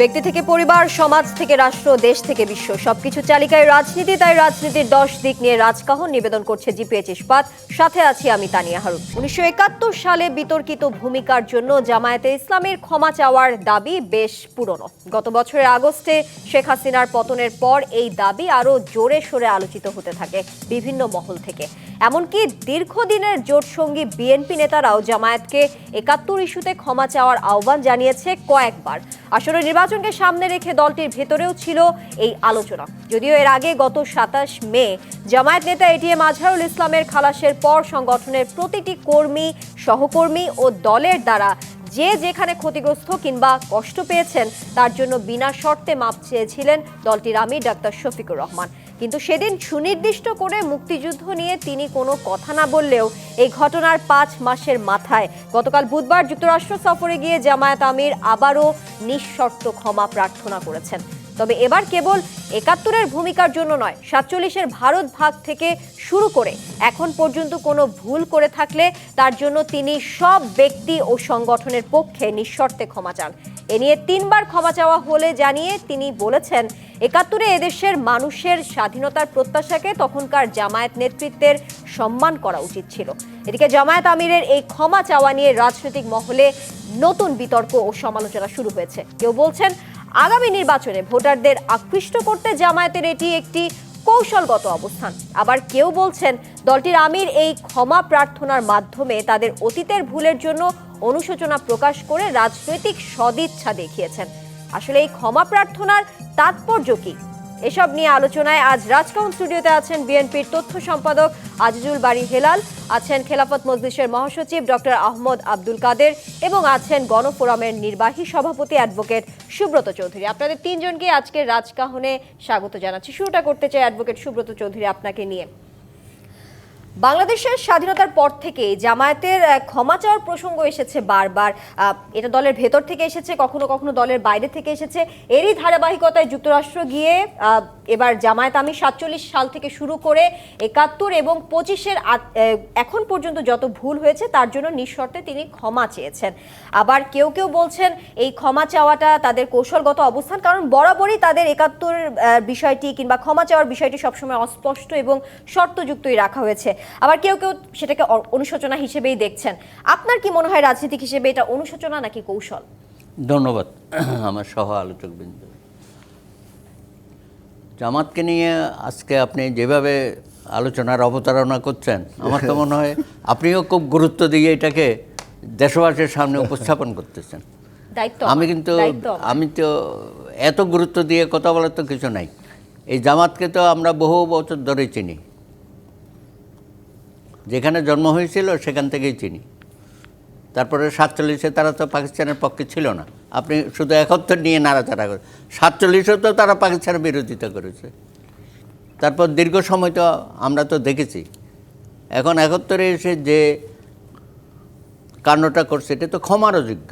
ব্যক্তি থেকে পরিবার, সমাজ থেকে রাষ্ট্র, দেশ থেকে বিশ্ব, সবকিছু চালিকায় রাজনীতি। তাই রাজনীতির 10 দিক নিয়ে রাজকাহন নিবেদন করছে জিপিএইচ ইস্পাত। সাথে আছি আমি তানিয়া হারুন। 1971 সালে বিতর্কিত ভূমিকার জন্য জামায়াতে ইসলামের ক্ষমা চাওয়ার দাবি বেশ পুরনো। গত বছরের আগস্টে শেখ হাসিনার পতনের পর এই দাবি আরো জোরে সোরে আলোচিত হতে থাকে বিভিন্ন মহল থেকে। এমনকি দীর্ঘদিনের জোটসঙ্গী বিএনপি নেতারাও জামায়াতকে 71 ইস্যুতে ক্ষমা চাওয়ার আহ্বান জানিয়েছে কয়েকবার। আসলে নির্বাচনকে সামনে রেখে দলটির ভেতরেও ছিল এই আলোচনা। যদিও এর আগে গত 27 মে জামায়াত নেতা এটিএম আজহারুল ইসলামের খালাসের পর সংগঠনের প্রতিটি কর্মী, সহকর্মী ও দলের দ্বারা যে যেখানে ক্ষতিগ্রস্ত কিংবা কষ্ট পেয়েছেন তার জন্য বিনা শর্তে মাপ চেয়েছিলেন দলটির আমির ডাক্তার শফিকুর রহমান। কিন্তু সেদিন সুনির্দিষ্ট করে মুক্তিযুদ্ধ নিয়ে তিনি কোনো কথা না বললেও এই ঘটনার 5 মাসের মাথায় গতকাল বুধবার যুক্তরাষ্ট্র সফরে গিয়ে জামায়াত আমির আবারও নিঃশর্ত ক্ষমা প্রার্থনা করেছেন। তবে এবার কেবল 71-এর ভূমিকার জন্য নয়, 47-এর ভারত ভাগ থেকে শুরু করে এখন পর্যন্ত কোনো ভুল করে থাকলে তার জন্য তিনি সব ব্যক্তি ও সংগঠনের পক্ষে নিঃশর্তে ক্ষমা চান। এ নিয়ে 3 বার ক্ষমা চাওয়া হলে জানিয়ে তিনি বলেছেন, 71-এ এদেশের মানুষের স্বাধীনতার প্রত্যাশাকে তখনকার জামায়াত নেতৃত্বের সম্মান করা উচিত ছিল। এদিকে জামায়াত আমিরের এই ক্ষমা চাওয়া নিয়ে রাজনৈতিক মহলে নতুন বিতর্ক ও সমালোচনা শুরু হয়েছে। কেউ বলছেন আগামী নির্বাচনে ভোটারদের আকৃষ্ট করতে জামায়াতের এটি একটি কৌশলগত অবস্থান। আবার কেউ বলছেন দলটির আমির এই ক্ষমা প্রার্থনার মাধ্যমে তাদের অতীতের ভুলের জন্য অনুশোচনা প্রকাশ করে রাজনৈতিক সদিচ্ছা দেখিয়েছেন। আসলে এই ক্ষমা প্রার্থনার তাৎপর্য কি? এসব নিয়ে আলোচনায় আজ রাজকাহন স্টুডিওতে আছেন বিএনপির তথ্য সম্পাদক আজিজুল বারী হেলাল, আছেন খেলাফত মজলিসের মহাসচিব ডক্টর আহমদ আব্দুল কাদের এবং আছেন গণফোরামের নির্বাহী সভাপতি অ্যাডভোকেট সুব্রত চৌধুরী। আপনাদের তিনজনকে আজকের রাজকাহনে স্বাগত জানাচ্ছি। শুরুটা করতে চাই অ্যাডভোকেট সুব্রত চৌধুরী আপনাকে নিয়ে। বাংলাদেশের স্বাধীনতার পর থেকে জামায়াতের ক্ষমা চাওয়ার প্রসঙ্গ এসেছে বারবার। এটা দলের ভেতর থেকে এসেছে, কখনো কখনো দলের বাইরে থেকে এসেছে। এরই ধারাবাহিকতায় যুক্তরাষ্ট্র গিয়ে এবার জামায়াত আমির 47 সাল থেকে শুরু করে 71 এবং 25-এর এখন পর্যন্ত যত ভুল হয়েছে তার জন্য নিঃশর্তে তিনি ক্ষমা চেয়েছেন। আবার কেউ কেউ বলছেন এই ক্ষমা চাওয়াটা তাদের কৌশলগত অবস্থান, কারণ বরাবরই তাদের 71 বিষয়টি কিংবা ক্ষমা চাওয়ার বিষয়টি সবসময় অস্পষ্ট এবং শর্তযুক্তই রাখা হয়েছে। আবার কেউ কেউ সেটাকে অনুশোচনা হিসেবেই দেখছেন। আপনার কি মনে হয় রাজনীতিক হিসেবে এটা অনুশোচনা নাকি কৌশল? ধন্যবাদ আমার সহ আলোচকবৃন্দ। জামাতকে নিয়ে আজকে আপনি যেভাবে আলোচনার অবতারণা করছেন, আমার তো মনে হয় আপনিও খুব গুরুত্ব দিয়ে এটাকে দেশবাসীর সামনে উপস্থাপন করতেছেন। আমি তো এত গুরুত্ব দিয়ে কথা বলার তো কিছু নাই। এই জামাতকে তো আমরা বহু বছর ধরে চিনি, যেখানে জন্ম হয়েছিল সেখান থেকেই চিনি। তারপরে 47-এ তারা তো পাকিস্তানের পক্ষে ছিল না। আপনি শুধু 71 নিয়ে নাড়াচাড়া করে, 47-এও তো তারা পাকিস্তানের বিরোধিতা করেছে। তারপর দীর্ঘ সময় তো আমরা তো দেখেছি। এখন 71-এ এসে যে কাণ্ডটা করছে এটা তো ক্ষমার অযোগ্য।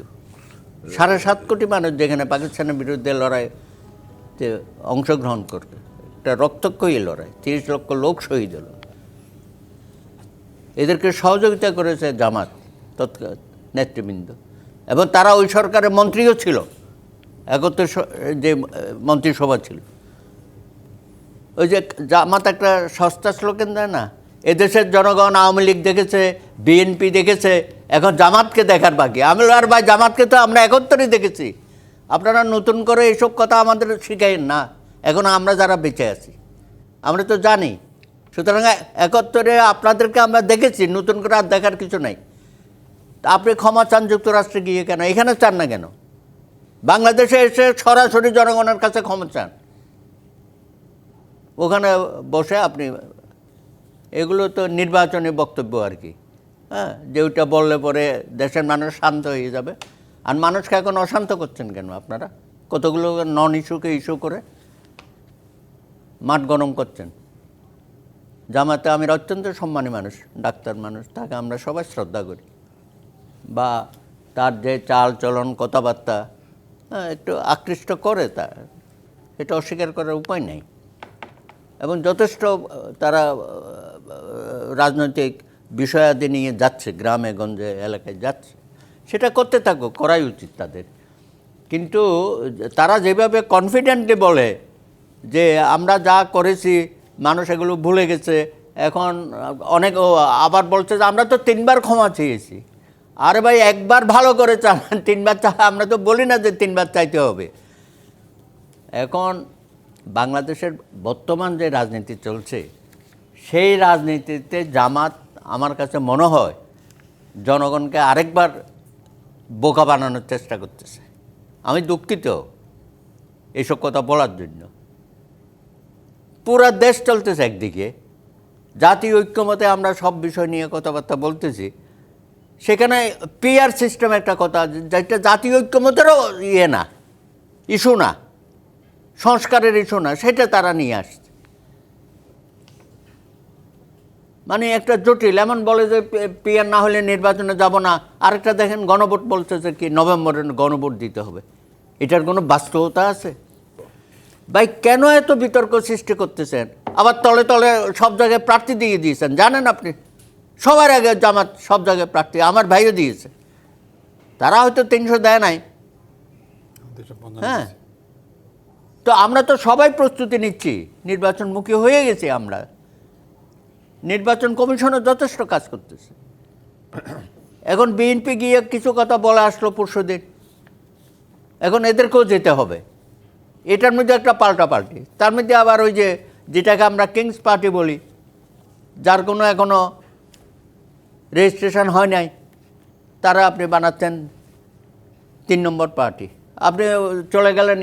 7.5 কোটি মানুষ যেখানে পাকিস্তানের বিরুদ্ধে লড়াইতে অংশগ্রহণ করবে, একটা রক্তক্ষয়ী লড়াই, 30 লক্ষ লোক শহীদ হলো। এদেরকে সহযোগিতা করেছে জামাত তৎকালীন নেতৃবৃন্দ, এবং তারা ওই সরকারের মন্ত্রীও ছিল। 71 যে মন্ত্রিসভা ছিল, ওই যে জামাত একটা সস্তা স্লোগান দেয় না, এদেশের জনগণ আওয়ামী লীগ দেখেছে, বিএনপি দেখেছে, এখন জামাতকে দেখার বাকি। আমি আর ভাই জামাতকে তো আমরা 71-ই দেখেছি। আপনারা নতুন করে এইসব কথা আমাদের শিখাইন না। এখন আমরা যারা বেঁচে আছি আমরা তো জানি। সুতরাং 71-এ আপনাদেরকে আমরা দেখেছি, নতুন করে আর দেখার কিছু নাই। আপনি ক্ষমা চান যুক্তরাষ্ট্রে গিয়ে কেন? এখানে চান না কেন? বাংলাদেশে এসে সরাসরি জনগণের কাছে ক্ষমা চান। ওখানে বসে আপনি এগুলো তো নির্বাচনী বক্তব্য আর কি, হ্যাঁ, যে ওইটা বললে পরে দেশের মানুষ শান্ত হয়ে যাবে। আর মানুষকে এখন অশান্ত করছেন কেন আপনারা? কতগুলো নন ইস্যুকে ইস্যু করে মাঠ গরম করছেন। জামাতে আমির অত্যন্ত সম্মানী মানুষ, ডাক্তার মানুষ, তাকে আমরা সবাই শ্রদ্ধা করি। বা তার যে চাল চলন কথাবার্তা একটু আকৃষ্ট করে, তা এটা অস্বীকার করার উপায় নেই। এবং যথেষ্ট তারা রাজনৈতিক বিষয়াদি নিয়ে যাচ্ছে, গ্রামে গঞ্জে এলাকায় যাচ্ছে, সেটা করতে থাকুক, করাই উচিত তাদের। কিন্তু তারা যেভাবে কনফিডেন্টলি বলে যে আমরা যা করেছি মানুষ এগুলো ভুলে গেছে, এখন অনেক আবার বলছে যে আমরা তো 3বার ক্ষমা চেয়েছি। আরে ভাই, একবার ভালো করে চান, 3বার আমরা তো বলি না যে 3বার চাইতে হবে। এখন বাংলাদেশের বর্তমান যে রাজনীতি চলছে, সেই রাজনীতিতে জামাত আমার কাছে মনে হয় জনগণকে আরেকবার বোকা বানানোর চেষ্টা করতেছে। আমি দুঃখিত এইসব কথা বলার জন্য। পুরা দেশ চলতেছে একদিকে, জাতীয় ঐক্যমতে আমরা সব বিষয় নিয়ে কথাবার্তা বলতেছি, সেখানে পিআর সিস্টেম একটা কথা, যেটা জাতীয় ঐক্যমতেরও না, ইস্যু না, সংস্কারের ইস্যু না, সেটা তারা নিয়ে আসছে। মানে একটা জটিল, এমন বলে যে পিআর না হলে নির্বাচনে যাব না, আরেকটা দেখেন গণভোট বলতেছে কি নভেম্বরে গণভোট দিতে হবে। এটার কোনো বাস্তবতা আছে? ভাই, কেন এত বিতর্ক সৃষ্টি করতেছেন? আবার তলে তলে সব জায়গায় প্রার্থী দিয়ে দিয়েছেন, জানেন আপনি? সবার আগে জামাত সব জায়গায় প্রার্থী, আমার ভাইও দিয়েছে। তারা হয়তো 300 দেয় নাই, হ্যাঁ, তো আমরা তো সবাই প্রস্তুতি নিচ্ছি, নির্বাচনমুখী হয়ে গেছি আমরা। নির্বাচন কমিশনও যথেষ্ট কাজ করতেছে। এখন বিএনপি গিয়ে কিছু কথা বলে আসলো পরশুদিন, এখন এদেরকেও যেতে হবে। এটার মধ্যে একটা পাল্টাপাল্টি, তার মধ্যে আবার ওই যে যেটাকে আমরা কিংস পার্টি বলি, যার কোনো এখনও রেজিস্ট্রেশন হয় নাই, তারা আপনি বানাচ্ছেন 3 নম্বর পার্টি। আপনি চলে গেলেন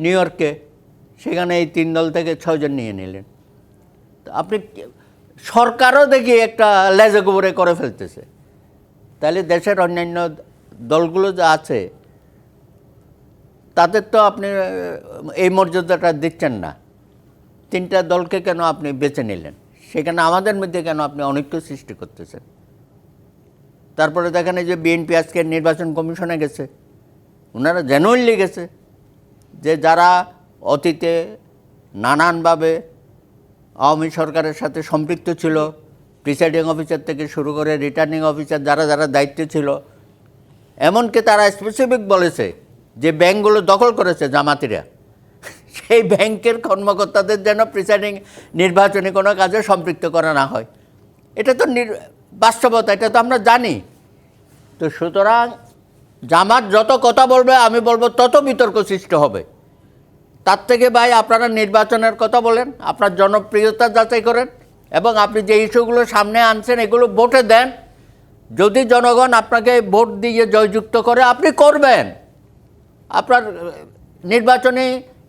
নিউ ইয়র্কে, সেখানে এই 3 দল থেকে 6 জন নিয়ে নিলেন। আপনি সরকারও দেখি একটা লেজে গোবরে করে ফেলতেছে। তাহলে দেশের অন্যান্য দলগুলো যা আছে তাদের তো আপনি এই মর্যাদাটা দিচ্ছেন না। 3টা দলকে কেন আপনি বেছে নিলেন? সেখানে আমাদের মধ্যে কেন আপনি অনৈক্য সৃষ্টি করতেছেন? তারপরে দেখেন যে বিএনপি আজকে নির্বাচন কমিশনে গেছে, ওনারা জেনুইনলি গেছে যে যারা অতীতে নানানভাবে আওয়ামী সরকারের সাথে সম্পৃক্ত ছিল, প্রিসাইডিং অফিসার থেকে শুরু করে রিটার্নিং অফিসার যারা যারা দায়িত্বে ছিল, এমনকি তারা স্পেসিফিক বলেছে যে ব্যাংকগুলো দখল করেছে জামাতিরা, সেই ব্যাংকের কর্মকর্তাদের যেন প্রিসাইডিং নির্বাচনী কোনো কাজে সম্পৃক্ত করা না হয়। এটা তো বাস্তবতা, এটা তো আমরা জানি। তো সুতরাং জামাত যত কথা বলবে, আমি বলবো তত বিতর্ক সৃষ্টি হবে। তার থেকে ভাই, আপনারা নির্বাচনের কথা বলেন, আপনার জনপ্রিয়তা যাচাই করেন, এবং আপনি যে ইস্যুগুলো সামনে আনছেন এগুলো ভোটে দেন। যদি জনগণ আপনাকে ভোট দিয়ে জয়যুক্ত করে, আপনি করবেন, আপনার নির্বাচনী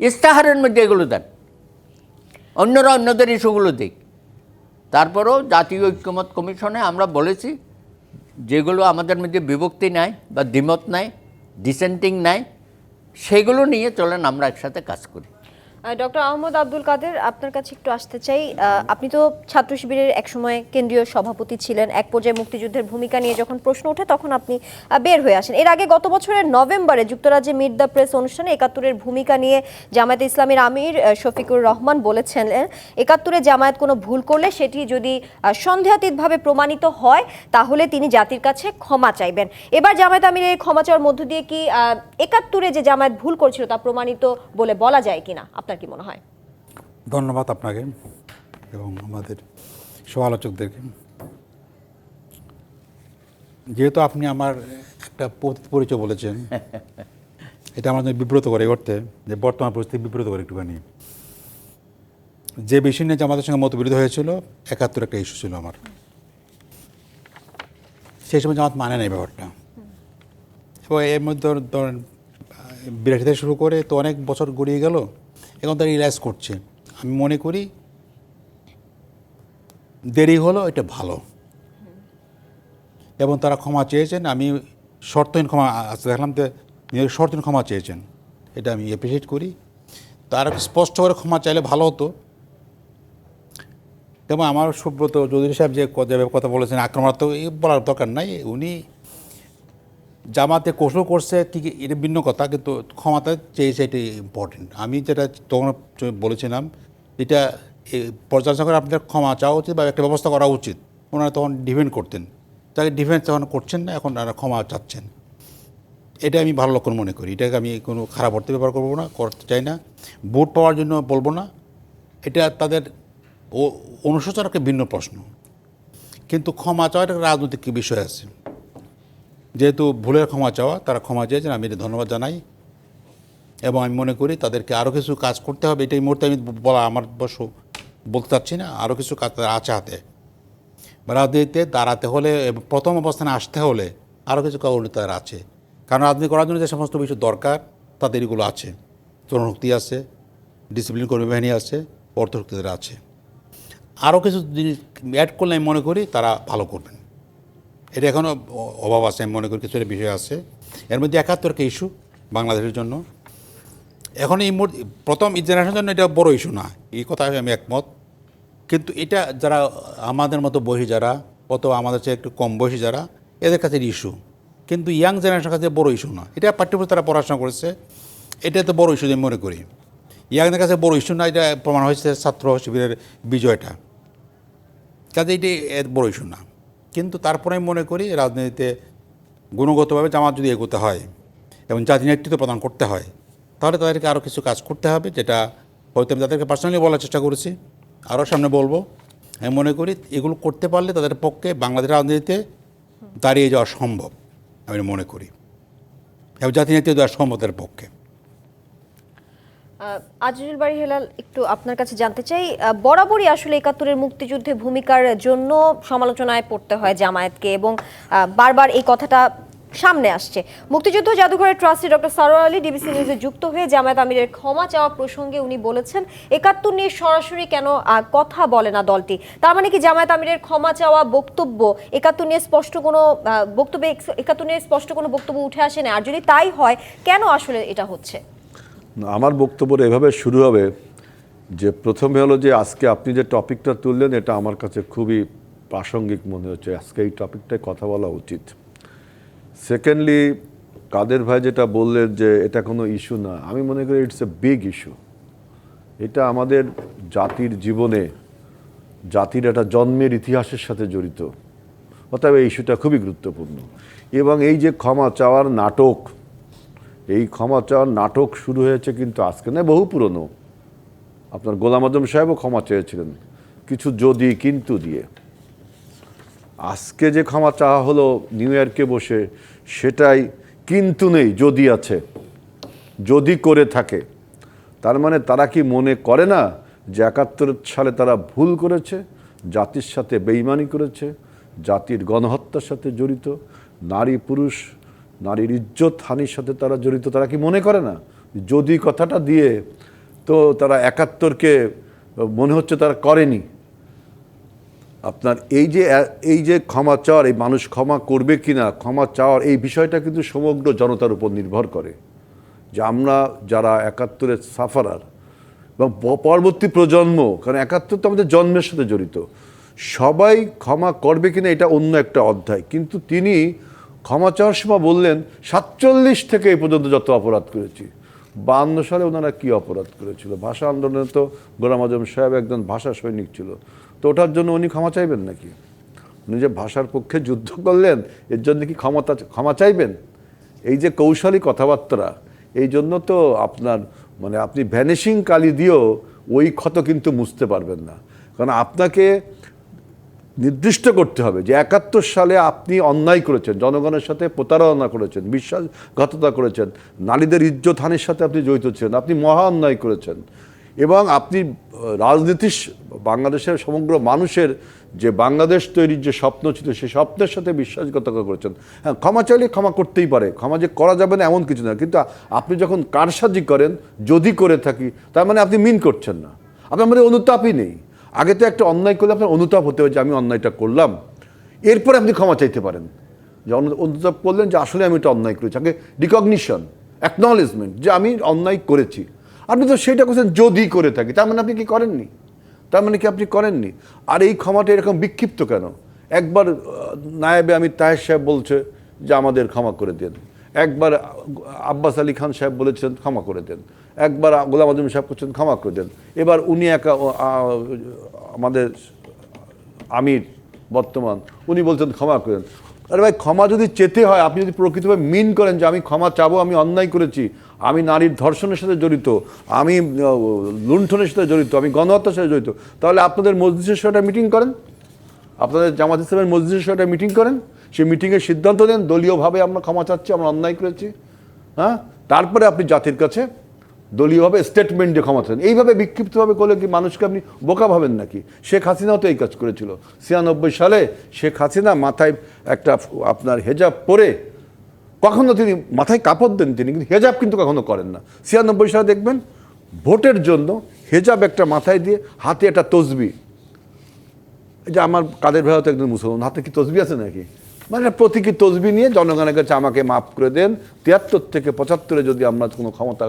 ইস্তাহারের মধ্যে এগুলো দেন, অন্যরা অন্যদের ইস্যুগুলো দিক। তারপরেও জাতীয় ঐক্যমত কমিশনে আমরা বলেছি, যেগুলো আমাদের মধ্যে বিভক্তি নাই বা দ্বিমত নাই, ডিসেন্টিং নাই, সেগুলো নিয়ে চলেন আমরা একসাথে কাজ করি। ডক্টর আহমদ আব্দুল কাদের, আপনার কাছে একটু আসতে চাই। আপনি তো ছাত্র শিবিরের একসময় কেন্দ্রীয় সভাপতি ছিলেন। এক পর্যায়ে মুক্তিযুদ্ধের ভূমিকা নিয়ে যখন প্রশ্ন ওঠে তখন আপনি বের হয়ে আসেন। এর আগে গত বছরের নভেম্বরে যুক্তরাজ্যে মিট দ্য প্রেস অনুষ্ঠানে ৭১-এর ভূমিকা নিয়ে জামায়াতে ইসলামীর আমির শফিকুর রহমান বলেছিলেন, ৭১-এ জামায়াত কোনো ভুল করলে সেটি যদি সন্দেহাতীতভাবে প্রমাণিত হয় তাহলে তিনি জাতির কাছে ক্ষমা চাইবেন। এবার জামায়াত আমিরের এই ক্ষমা চাওয়ার মধ্য দিয়ে কি ৭১-এ যে জামায়াত ভুল করছিল তা প্রমাণিত বলে বলা যায় কিনা? আপনার কি মনে হয়? ধন্যবাদ আপনাকে এবং আমাদের সমালোচকদেরকে। যেহেতু আপনি আমার একটা পরিচয় বলেছেন, এটা আমার জন্য বিব্রত করে করতে, যে বর্তমান পরিস্থিতি বিব্রত করে একটুখানি। যে বিষয় নিয়ে আমাদের সঙ্গে মতবিরোধ হয়েছিল, ৭১ একটা ইস্যু ছিল আমার, সেই সময় জামাত মানে নেই ব্যাপারটা। এবং এর মধ্যে ধরেন ৮২ থেকে শুরু করে তো অনেক বছর গড়িয়ে গেল, এখন তারা রিয়েলাইজ করছে। আমি মনে করি দেরি হলো, এটা ভালো, এবং তারা ক্ষমা চেয়েছেন। আমি শর্তহীন ক্ষমা আজকে দেখলাম যে নিজের শর্তহীন ক্ষমা চেয়েছেন, এটা আমি অ্যাপ্রিসিয়েট করি। তারা স্পষ্ট করে ক্ষমা চাইলে ভালো হতো। এবং আমার সুব্রত চৌধুরী সাহেব যে কথা বলেছেন আক্রমণাত্মক, এই বলার দরকার নাই। উনি জামাতে কৌশল করছে ঠিক, এটা ভিন্ন কথা, কিন্তু ক্ষমতা চেয়েছে, এটি ইম্পর্টেন্ট। আমি যেটা তখন বলেছিলাম, এটা পর্যালোচনা করে আপনাদের ক্ষমা চাওয়া উচিত বা একটা ব্যবস্থা করা উচিত। ওনারা তখন ডিফেন্ড করতেন, তাকে ডিফেন্স তখন করছেন না, এখন ওনারা ক্ষমা চাচ্ছেন। এটা আমি ভালো লক্ষণ মনে করি। এটাকে আমি কোনো খারাপ অর্থে ব্যবহার করবো না, করতে চাই না, ভোট পাওয়ার জন্য বলবো না। এটা তাদের অনুশোচনা একটা ভিন্ন প্রশ্ন, কিন্তু ক্ষমা চাওয়া একটা রাজনৈতিক বিষয় আছে। যেহেতু ভুলের ক্ষমা চাওয়া, তারা ক্ষমা চেয়েছেন, আমি এটা ধন্যবাদ জানাই। এবং আমি মনে করি তাদেরকে আরও কিছু কাজ করতে হবে। এটা এই মুহূর্তে আমি বলা আমার বস বলতে চাচ্ছি না। আরও কিছু কাজ তাদের আছে হাতে। রাজনীতিতে দাঁড়াতে হলে, প্রথম অবস্থানে আসতে হলে আরও কিছু করণীয় তাদের আছে। কারণ রাজনীতি করার জন্য যে সমস্ত বিষয় দরকার তাদের এগুলো আছে। জনশক্তি আছে, ডিসিপ্লিন কর্মী বাহিনী আছে, অর্থশক্তি তাদের আছে। আরও কিছু জিনিস অ্যাড করলে আমি মনে করি তারা ভালো করবেন। এটা এখনও অভাব আছে, আমি মনে করি কিছু একটা বিষয় আছে। এর মধ্যে 71 ইস্যু বাংলাদেশের জন্য। এখন এই প্রথম জেনারেশনের জন্য এটা বড় ইস্যু না, এই কথা আমি একমত। কিন্তু এটা যারা আমাদের মতো বয়সী যারা, অথবা আমাদের চেয়ে একটু কম বয়সী যারা, এদের কাছে ইস্যু। কিন্তু ইয়াং জেনারেশনের কাছে বড় ইস্যু না। এটা পাঠ্যপুস্তক তারা পড়াশোনা করেছে, এটা তো বড় ইস্যু আমি মনে করি। ইয়াংদের কাছে বড় ইস্যু না, এটা প্রমাণ হয়েছে ছাত্র শিবিরের বিজয়টা। কাজে এটি এর বড় ইস্যু না। কিন্তু তারপরে আমি মনে করি রাজনীতিতে গুণগতভাবে জামাত যদি এগোতে হয় এবং জাতীয় নেতৃত্ব প্রদান করতে হয়, তাহলে তাদেরকে আরও কিছু কাজ করতে হবে, যেটা হয়তো আমি তাদেরকে পার্সোনালি বলার চেষ্টা করেছি, আরও সামনে বলবো। আমি মনে করি এগুলো করতে পারলে তাদের পক্ষে বাংলাদেশ রাজনীতিতে দাঁড়িয়ে যাওয়া সম্ভব, আমি মনে করি, এবং জাতীয় নেতৃত্ব দেওয়া সম্ভব তাদের পক্ষে। আজিজুল বারী হেলাল, একটু আপনার কাছে জানতে চাই, বরাবরই আসলে ৭১-এর মুক্তিযুদ্ধে ভূমিকার জন্য সমালোচনায় পড়তে হয় জামায়াতকে, এবং বারবার এই কথাটা সামনে আসছে। মুক্তিযুদ্ধ জাদুঘরের trustee doctor Sarwar Ali DBC নিউজে যুক্ত হয়ে জামায়াত আমিরের ক্ষমা চাওয়া প্রসঙ্গে উনি বলেছেন ৭১ নিয়ে সরাসরি কেন কথা বলে না দলটি। তার মানে কি জামায়াত আমিরের ক্ষমা চাওয়া বক্তব্য ৭১ নিয়ে স্পষ্ট কোনো বক্তব্যে ৭১ নিয়ে স্পষ্ট কোনো বক্তব্য উঠে আসে না? আর যদি তাই হয়, কেন আসলে এটা হচ্ছে? আমার বক্তব্য এভাবে শুরু হবে যে, প্রথমে হলো যে আজকে আপনি যে টপিকটা তুললেন এটা আমার কাছে খুবই প্রাসঙ্গিক মনে হচ্ছে, আজকে এই টপিকটায় কথা বলা উচিত। সেকেন্ডলি, কাদের ভাই যেটা বললেন যে এটা কোনো ইস্যু না, আমি মনে করি ইটস এ বিগ ইস্যু। এটা আমাদের জাতির জীবনে, জাতির একটা জন্মের ইতিহাসের সাথে জড়িত, অতএব এই ইস্যুটা খুবই গুরুত্বপূর্ণ। এবং এই যে ক্ষমা চাওয়ার নাটক, এই ক্ষমা চাওয়ার নাটক শুরু হয়েছে কিন্তু আজকে নয়, বহু পুরনো। আপনার গোলাম আজম সাহেবও ক্ষমা চেয়েছিলেন কিছু যদি কিন্তু দিয়ে। আজকে যে ক্ষমা চাওয়া হলো নিউ ইয়র্কে বসে, সেটাই কিন্তু নেই, যদি আছে, যদি করে থাকে। তার মানে তারা কি মনে করে না যে ৭১ সালে তারা ভুল করেছে, জাতির সাথে বেইমানি করেছে, জাতির গণহত্যার সাথে জড়িত, নারী পুরুষ, নারীর ইজ্জত হানির সাথে তারা জড়িত? তারা কি মনে করে না? যদি কথাটা দিয়ে তো তারা ৭১কে মনে হচ্ছে তারা করেনি। আপনার এই যে ক্ষমা চাওয়ার, এই মানুষ ক্ষমা করবে কিনা, ক্ষমা চাওয়ার এই বিষয়টা কিন্তু সমগ্র জনতার উপর নির্ভর করে। যে আমরা যারা ৭১-এর সাফারার এবং পরবর্তী প্রজন্ম, কারণ ৭১ তো আমাদের জন্মের সাথে জড়িত, সবাই ক্ষমা করবে কিনা এটা অন্য একটা অধ্যায়। কিন্তু তিনি ক্ষমা চাওয়ার সময় বললেন ৪৭ থেকে এই পর্যন্ত যত অপরাধ করেছি। ৫২ সালে ওনারা কী অপরাধ করেছিল? ভাষা আন্দোলনে তো গোলাম আজম সাহেব একজন ভাষা সৈনিক ছিল, তো ওটার জন্য উনি ক্ষমা চাইবেন নাকি? উনি যে ভাষার পক্ষে যুদ্ধ করলেন, এর জন্য কি ক্ষমা চাইবেন? এই যে কৌশলী কথাবার্তা, এই জন্য তো আপনার মানে আপনি ভ্যানিশিং কালি দিয়েও ওই ক্ষত কিন্তু মুছতে পারবেন না। কারণ আপনাকে নির্দিষ্ট করতে হবে যে ৭১ সালে আপনি অন্যায় করেছেন, জনগণের সাথে প্রতারণা করেছেন, বিশ্বাসঘাতকতা করেছেন, নারীদের ইজ্জত হানির সাথে আপনি জড়িত ছিলেন, আপনি মহা অন্যায় করেছেন। এবং আপনি রাজনীতি, বাংলাদেশের সমগ্র মানুষের যে বাংলাদেশ তৈরির যে স্বপ্ন ছিল, সেই স্বপ্নের সাথে বিশ্বাসঘাতকতা করেছেন। হ্যাঁ, ক্ষমা চাইলে ক্ষমা করতেই পারে, ক্ষমা যে করা যাবে না এমন কিছু না। কিন্তু আপনি যখন কারসাজি করেন, যদি করে থাকি, তার মানে আপনি মিন করছেন না, আপনার মধ্যে অনুতাপই নেই। আগে তো একটা অন্যায় করলে আপনার অনুতাপ হতে হবে যে আমি অন্যায়টা করলাম, এরপরে আপনি ক্ষমা চাইতে পারেন। যে অনুতাপ করলেন যে আসলে আমি এটা অন্যায় করেছি, আগে রিকগনিশন, অ্যাকনলেজমেন্ট যে আমি অন্যায় করেছি। আপনি তো সেটা করছেন যদি করে থাকি, তার মানে আপনি কি করেননি, তার মানে কি আপনি করেননি। আর এই ক্ষমাটা এরকম বিক্ষিপ্ত কেন? একবার নায়েবে আমি তাহের সাহেব বলছে যে আমাদের ক্ষমা করে দেন, একবার আব্বাস আলী খান সাহেব বলেছেন ক্ষমা করে দেন, একবার গোলাম আজম সাহেব করছেন ক্ষমা করে দেন, এবার উনি আমাদের আমির বর্তমান উনি বলছেন ক্ষমা করে দেন। আরে ভাই, ক্ষমা যদি চেতে হয়, আপনি যদি প্রকৃতভাবে মিন করেন যে আমি ক্ষমা চাবো, আমি অন্যায় করেছি, আমি নারীর ধর্ষণের সাথে জড়িত, আমি লুণ্ঠনের সাথে জড়িত, আমি গণহত্যার সাথে জড়িত, তাহলে আপনাদের মজলিসের সাথে মিটিং করেন, আপনাদের জামাত ইসলামের মজলিসের সাথে মিটিং করেন, সেই মিটিংয়ের সিদ্ধান্ত নেন দলীয়ভাবে আমরা ক্ষমা চাচ্ছি, আমরা অন্যায় করেছি, হ্যাঁ, তারপরে আপনি জাতির কাছে দলীয়ভাবে স্টেটমেন্ট দিয়ে ক্ষমা চান। এইভাবে বিক্ষিপ্তভাবে করলে কি মানুষকে আপনি বোকা ভাবেন নাকি? শেখ হাসিনাও তো এই কাজ করেছিল 96 সালে। শেখ হাসিনা মাথায় একটা আপনার হেজাব পরে, কখনো তিনি মাথায় কাপড় দেন তিনি, কিন্তু হেজাব কিন্তু কখনো করেন না। 96 সালে দেখবেন ভোটের জন্য হেজাব একটা মাথায় দিয়ে, হাতে একটা তসবি, এই যে আমার কাদের ভাই তো একজন মুসলমান, হাতে কি তসবি আছে নাকি, মানে প্রতীকী তসবি নিয়ে জনগণের কাছে আমাকে মাফ করে দেন, 73 থেকে 75 যদি আমরা কোনো ক্ষমতা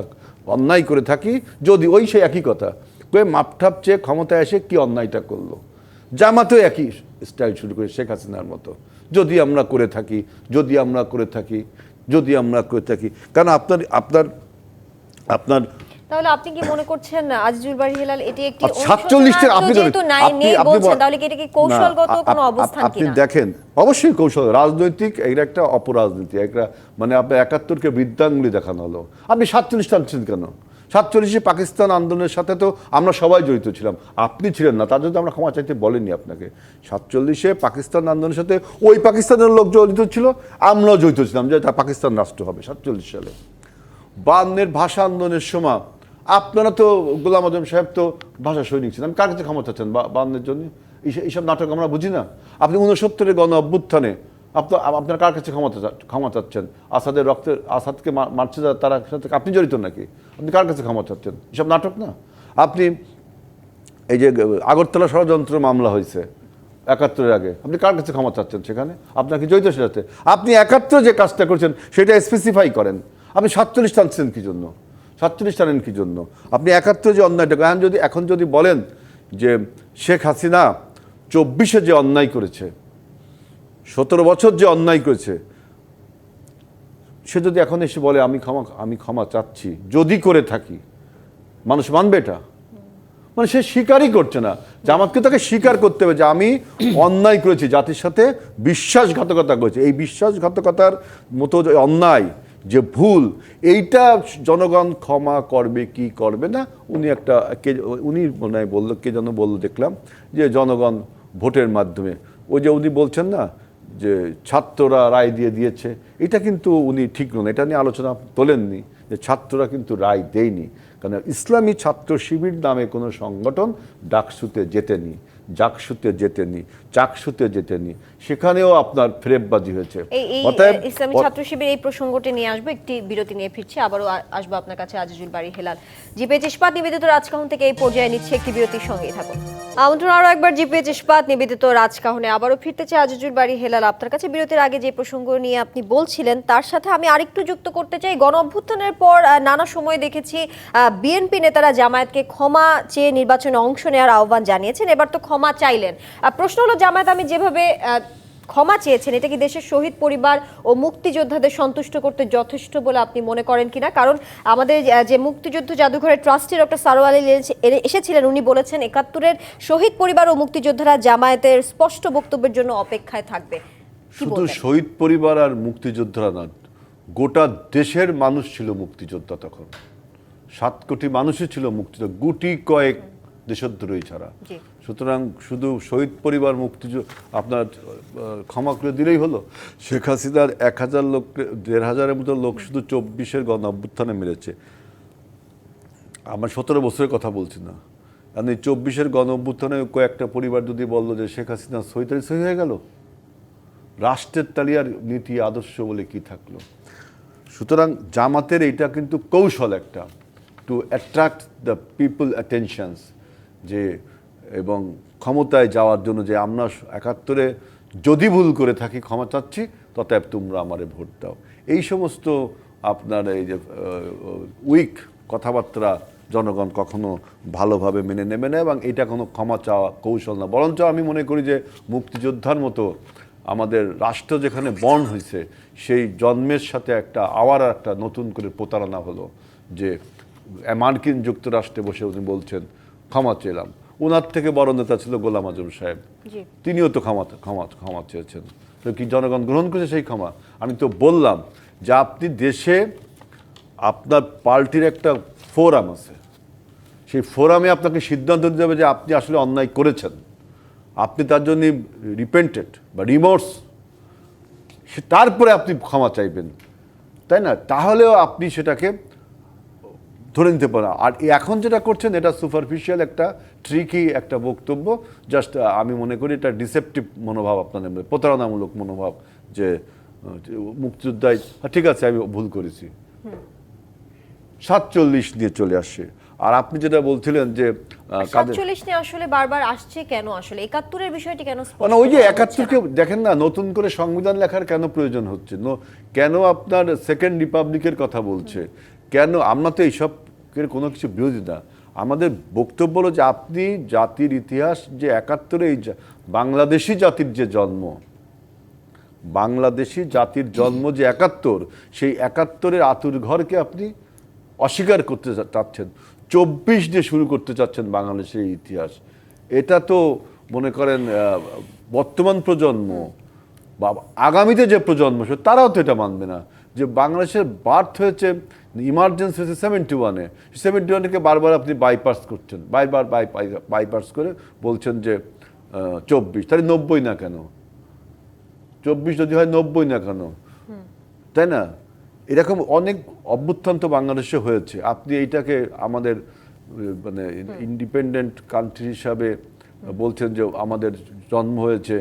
অন্যায় করে থাকি, যদি ওই সেই একই কথা কয়ে মাপঠাপ চেয়ে ক্ষমতায় এসে কি অন্যায়টা করলো, জামাতেও একই স্টাইল শুরু করে শেখ হাসিনার মতো, যদি আমরা করে থাকি, যদি আমরা করে থাকি, যদি আমরা করে থাকি। কারণ আপনার আপনার আপনার তাহলে আপনি কি মনে করছেন আজিজুল বারী হেলাল এটি একটি 47 আপনি যেহেতু নেই বলছেন, তাহলে কি এটা কি কৌশলগত কোনো অবস্থান আপনি কিনা? দেখেন, অবশ্যই কৌশল, রাজনৈতিক, এটা একটা অপরাজনীতি, একটা মানে আপনার 71-কে বৃদ্ধাঙ্গুলি দেখানো হলো। আপনি 47 টানছেন কেন? 47-এ পাকিস্তান আন্দোলনের সাথে তো আমরা সবাই জড়িত ছিলাম, আপনি ছিলেন না, তার জন্য আমরা ক্ষমা চাইতে বলেনি আপনাকে। 47-এ পাকিস্তান আন্দোলনের সাথে ওই পাকিস্তানের লোক জড়িত ছিল, আমরাও জড়িত ছিলাম যে তা পাকিস্তান রাষ্ট্র হবে 47 সালে। 52-এর ভাষা আন্দোলনের সময় আপনারা তো, গোলাম আজম সাহেব তো ভাষা সৈনিক ছিলেন, কার কাছে ক্ষমা চাচ্ছেন 52-এর জন্য? এইসব নাটক আমরা বুঝি না। আপনি 69-এর গণ অভ্যুত্থানে আপনার কার কাছে ক্ষমা চাচ্ছেন? আসাদের রক্তের, আসাদকে মারছে যারা, তারা সাথে আপনি জড়িত নাকি? আপনি কার কাছে ক্ষমা চাচ্ছেন? এসব নাটক না। আপনি এই যে আগরতলা ষড়যন্ত্র মামলা হয়েছে 71-এর আগে, আপনি কার কাছে ক্ষমা চাচ্ছেন? সেখানে আপনার কি জড়িত সেটাতে? আপনি 71 যে কাজটা করছেন সেটা স্পেসিফাই করেন। আপনি 47 টানছেন কি জন্য? 47 টানেন কি জন্য? আপনি 71 যে অন্যায়টা, এখন যদি বলেন যে শেখ হাসিনা 24-এ যে অন্যায় করেছে, 17 বছর যে অন্যায় করেছে, সে যদি এখন এসে বলে আমি ক্ষমা চাচ্ছি যদি করে থাকি, মানুষ মানবে এটা? মানে সে স্বীকারই করছে না। জামাতকে তাকে স্বীকার করতে হবে যে আমি অন্যায় করেছি, জাতির সাথে বিশ্বাসঘাতকতা করেছি। এই বিশ্বাসঘাতকতার মতো যে অন্যায়, যে ভুল, এইটা জনগণ ক্ষমা করবে কি করবে না, উনি মনে হয় বললো, কে যেন বললো দেখলাম, যে জনগণ ভোটের মাধ্যমে, ওই যে উনি বলছেন না যে ছাত্ররা রায় দিয়েছে, এটা কিন্তু উনি ঠিক নন, এটা নিয়ে আলোচনা তোলেননি যে ছাত্ররা কিন্তু রায় দেয়নি। কারণ ইসলামী ছাত্র শিবির নামে কোনো সংগঠন ডাকসুতে জেতেনি, জাকসুতে জেতেনি, চাকসুতে জেতেনি, সেখানেও আপনার ফ্রেববাজি হয়েছে। অতএব ইসলামী ছাত্র শিবির এই প্রসঙ্গটি নিয়ে আসবো, একটি বিরতি নিয়ে ফিরছি, আবারও আসবো আপনার কাছে আজিজুল বারী হেলাল। জিপিএইচ ইস্পাত নিবেদিত রাজকাহন থেকে এই পর্যায়ে নিচ্ছে একটি বিরতির সঙ্গেই থাকুন। আমন্ত্রণ আরও একবার জিপিএইচ ইস্পাত নিবেদিত রাজকাহনে আবারও ফিরতে চাই আজিজুল বারী হেলাল। আপনার কাছে বিরতির আগে যে প্রসঙ্গ নিয়ে আপনি বলছিলেন তার সাথে আমি আরেকটু যুক্ত করতে চাই। গণ অভ্যুত্থানের পর নানা সময় দেখেছি বিএনপি নেতারা জামায়াতকে ক্ষমা চেয়ে নির্বাচনে অংশ নেওয়ার আহ্বান জানিয়েছেন, এবার তো ক্ষমা চাইলেন। প্রশ্ন হলো, জামায়াত আমি যেভাবে ক্ষমা চেয়েছেন, এটা কি দেশের শহীদ পরিবার ও মুক্তিযোদ্ধাদের সন্তুষ্ট করতে যথেষ্ট বলে আপনি মনে করেন কিনা? কারণ আমাদের যে মুক্তিযুদ্ধ জাদুঘরের ট্রাস্টি ডক্টর সারোয়ার আলী এসেছিলেন, উনি বলেছেন 71-এর শহীদ পরিবার ও মুক্তিযোদ্ধারা জামায়াতের স্পষ্ট বক্তব্যের জন্য অপেক্ষায় থাকবে। শুধু শহীদ পরিবার আর মুক্তিযোদ্ধারা না, গোটা দেশের মানুষ ছিল মুক্তিযোদ্ধা তখন। 7 কোটি মানুষই ছিল মুক্তিযোদ্ধা, গুটি কয়েক দেশদ্রোহী ছাড়া। সুতরাং শুধু শহীদ পরিবার আপনার ক্ষমা করে দিলেই হলো? শেখ হাসিনার 1000 লোক, 1500-এর মতো লোক শুধু 24-এর গণ অভ্যুত্থানে মেরেছে। আমার 17 বছরের কথা বলছি না, কারণ এই 24-এর গণ অভ্যুত্থানে কয়েকটা পরিবার যদি বললো যে শেখ হাসিনা সহি হয়ে গেল, রাষ্ট্রের তালিয়ার নীতি আদর্শ বলে কি থাকলো? সুতরাং জামাতের এইটা কিন্তু কৌশল একটা, টু অ্যাট্রাক্ট দ্য পিপল অ্যাটেনশনস, যে এবং ক্ষমতায় যাওয়ার জন্য, যে আমরা 71-এ যদি ভুল করে থাকি ক্ষমা চাচ্ছি, ততএব তোমরা আমারে ভোট দাও। এই সমস্ত আপনার এই যে উইক কথাবার্তা জনগণ কখনো ভালোভাবে মেনে নেবে না, এবং এটা কোনো ক্ষমা চাওয়া কৌশল না। বরঞ্চ আমি মনে করি যে মুক্তিযোদ্ধার মতো আমাদের রাষ্ট্র যেখানে বর্ণ হয়েছে, সেই জন্মের সাথে আবার একটা নতুন করে প্রতারণা হলো, যে মার্কিন যুক্তরাষ্ট্রে বসে উনি বলছেন ক্ষমা চেলাম। ওনার থেকে বড় নেতা ছিল গোলাম আজম সাহেব, তিনিও তো ক্ষমা চেয়েছেন। তো কি জনগণ গ্রহণ করেছে সেই ক্ষমা? আমি তো বললাম যে আপনি দেশে আপনার পার্টির একটা ফোরাম আছে, সেই ফোরামে আপনাকে সিদ্ধান্ত দিতে হবে যে আপনি আসলে অন্যায় করেছেন, আপনি তার জন্য রিপেন্টেড বা রিমোর্স, তারপরে আপনি ক্ষমা চাইবেন, তাই না? তাহলেও আপনি সেটাকে ধরে নিতে পারেন। আর এখন যেটা করছেন এটা সুপারফিশিয়াল একটা ট্রিকি একটা বক্তব্য, জাস্ট আমি মনে করি এটা ডিসেপটিভ মনোভাব আপনাদের মধ্যে, প্রতারণামূলক মনোভাব, যে মুক্তিযোদ্ধায় ঠিক আছে আমি ভুল করেছি, 47 নিয়ে চলে আসছে। আর আপনি যেটা বলছিলেন যে 47 নিয়ে আসলে বারবার আসছে কেন, আসলে 71-এর বিষয়টি কেন স্পষ্ট মানে ওই যে করা হচ্ছে 71-কে না? দেখেন না, নতুন করে সংবিধান লেখার কেন প্রয়োজন হচ্ছে, কেন আপনার সেকেন্ড রিপাবলিকের কথা বলছে, কেন? আমরা তো এইসবের কোনো কিছু বিরোধী না। আমাদের বক্তব্য হলো যে আপনি জাতির ইতিহাস যে 71-এ এই বাংলাদেশি জাতির যে জন্ম, বাংলাদেশি জাতির জন্ম যে 71, সেই 71-এর আতুর ঘরকে আপনি অস্বীকার করতে চাচ্ছেন, 24 দিয়ে শুরু করতে চাচ্ছেন বাংলাদেশের ইতিহাস। এটা তো মনে করেন বর্তমান প্রজন্ম বা আগামীতে যে প্রজন্ম তারাও তো এটা মানবে না, যে বাংলাদেশের বার্থ হয়েছে, ইমার্জেন্সি হয়েছে 71-এ, 71-কে বারবার আপনি বাইপাস করছেন, বাইপাস করে বলছেন যে 24, তাহলে 90 না কেন? 24 যদি হয় 90 না কেন, তাই না? এরকম অনেক অভ্যুত্থান তো বাংলাদেশে হয়েছে। আপনি এইটাকে আমাদের মানে ইন্ডিপেন্ডেন্ট কান্ট্রি হিসাবে বলছেন যে আমাদের জন্ম হয়েছে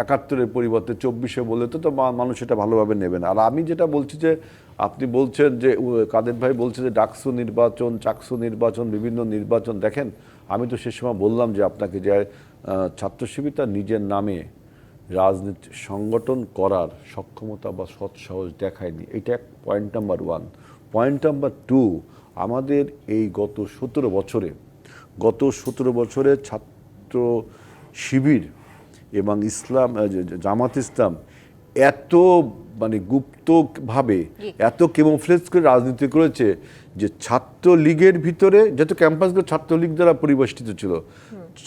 71-এর পরিবর্তে 24-এ বললে তো মানুষ এটা ভালোভাবে নেবে না। আর আমি যেটা বলছি যে আপনি বলছেন যে কাদের ভাই বলছে যে ডাকসু নির্বাচন, চাকসু নির্বাচন, বিভিন্ন নির্বাচন, দেখেন আমি তো সে সময় বললাম যে আপনাকে যে ছাত্র শিবির তার নিজের নামে রাজনীতি সংগঠন করার সক্ষমতা বা সৎ সাহস দেখায়নি, এটা পয়েন্ট নাম্বার 1। পয়েন্ট নাম্বার 2, আমাদের এই গত 17 বছরে ছাত্র শিবির এবং জামাত ইসলাম এত মানে গুপ্তভাবে এত কেমোফ্লেজ করে রাজনীতি করেছে যে ছাত্র লীগের ভিতরে, যেহেতু ক্যাম্পাসগুলো ছাত্রলীগ দ্বারা পরিবেষ্টিত ছিল,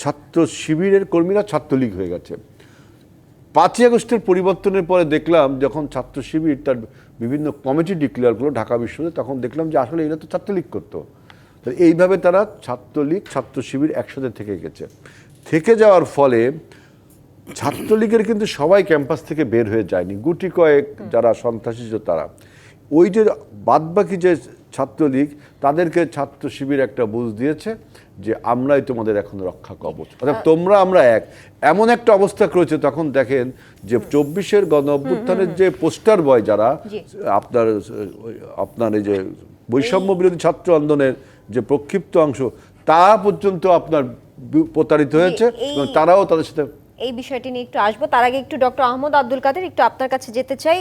ছাত্র শিবিরের কর্মীরা ছাত্রলীগ হয়ে গেছে। 5ই আগস্টের পরিবর্তনের পরে দেখলাম যখন ছাত্র শিবির তার বিভিন্ন কমিটি ডিক্লেয়ার করলো ঢাকা বিশ্ববিদ্যালয়ে, তখন দেখলাম যে আসলে এরা তো ছাত্রলীগ করতো। তো এইভাবে তারা ছাত্রলীগ ছাত্র শিবির একসাথে থেকে যাওয়ার ফলে ছাত্রলীগের কিন্তু সবাই ক্যাম্পাস থেকে বের হয়ে যায়নি, গুটি কয়েক যারা সন্ত্রাসী তারা। ওই যে বাদবাকি যে ছাত্রলীগ, তাদেরকে ছাত্র শিবির একটা বুঝ দিয়েছে যে আমরাই তোমাদের এখন রক্ষা কবচ, অর্থাৎ তোমরা আমরা এক, এমন একটা অবস্থা করেছে। তখন দেখেন যে 24-এর গণ অভ্যুত্থানের যে পোস্টার বয় যারা আপনার এই যে বৈষম্য বিরোধী ছাত্র আন্দোলনের যে প্রক্ষিপ্ত অংশ, তা পর্যন্ত আপনার প্রতারিত হয়েছে এবং তারাও তাদের সাথে এই বিষয়টি নিয়ে একটু আসবো। তার আগে একটু ডক্টর আহমদ আব্দুল কাদের, একটু আপনার কাছে যেতে চাই।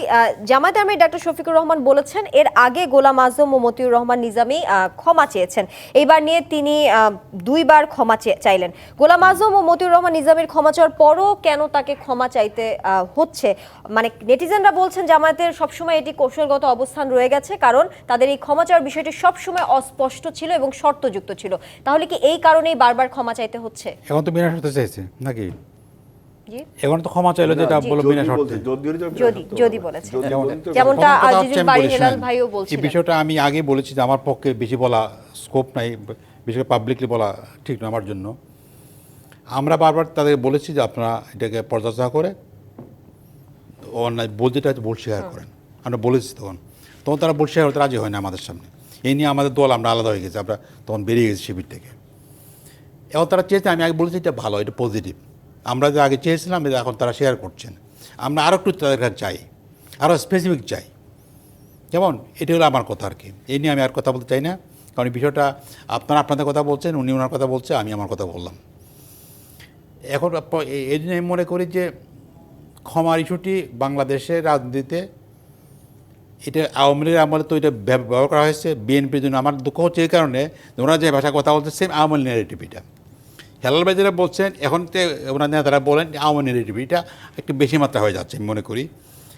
জামায়াতে আমির ডক্টর শফিকুর রহমান বলেছেন এর আগে গোলাম আজম ও মতিউর রহমান নিজামী ক্ষমা চেয়েছেন, এইবার নিয়ে তিনি 2বার ক্ষমা চাইলেন। গোলাম আজম ও মতিউর রহমান নিজামীর ক্ষমা চাওয়ার পরও কেন তাকে ক্ষমা চাইতে হচ্ছে? মানে নেটিজেনরা বলছেন জামায়াতের সবসময় এটি কৌশলগত অবস্থান রয়ে গেছে, কারণ তাদের এই ক্ষমা চাওয়ার বিষয়টি সবসময় অস্পষ্ট ছিল এবং শর্তযুক্ত ছিল। তাহলে কি এই কারণেই বারবার ক্ষমা চাইতে হচ্ছে? এখন তো বিনা শর্তে চাইছে নাকি? জি, এখন তো ক্ষমা চাইলো, যেটা বলবো বিনা শর্তে। যদি বলেছে, যেমনটা আজিজুল বারী হেলাল ভাইও এই বলছিলেন। বিষয়টা আমি আগে বলেছি যে আমার পক্ষে বেশি বলা স্কোপ নাই, বেশি পাবলিকলি বলা ঠিক না আমার জন্য। আমরা বারবার তাদের বলেছি যে আপনারা এটাকে পর্যালোচনা করে অন্যায় যেটা ভুল স্বীকার করেন। আমরা বলেছি তখন তারা ভুল স্বীকার করতে রাজি হয় না আমাদের সামনে। এই নিয়ে আমাদের দল আমরা আলাদা হয়ে গেছি, আমরা তখন বেরিয়ে গেছি শিবির থেকে। এখন তারা চেয়েছে, আমি আগে বলেছি এটা ভালো, এটা পজিটিভ। আমরা যে আগে চেয়েছিলাম এখন তারা শেয়ার করছেন। আমরা আরও একটু তাদের কাছে চাই, আরও স্পেসিফিক চাই। যেমন এটি হলো আমার কথা আর কি, এই নিয়ে আমি আর কথা বলতে চাই না, কারণ এই বিষয়টা আপনারা আপনাদের কথা বলছেন, উনি ওনার কথা বলছে, আমি আমার কথা বললাম। এখন এই জন্য আমি মনে করি যে ক্ষমার ইস্যুটি বাংলাদেশের রাজনীতিতে এটা আওয়ামী লীগের আমলে তো এটা ব্যবহার করা হয়েছে বিএনপির জন্য। আমার দুঃখ হচ্ছে এই কারণে ওনারা যে ভাষা কথা বলছে সেম আওয়ামী ন্যারেটিভ। এটা হেলাল ভাই যেটা বলছেন এখন ওনার নেতারা বলেন আওয়ামী ন্যারেটিভ, এটা একটু বেশি মাত্রা হয়ে যাচ্ছে আমি মনে করি।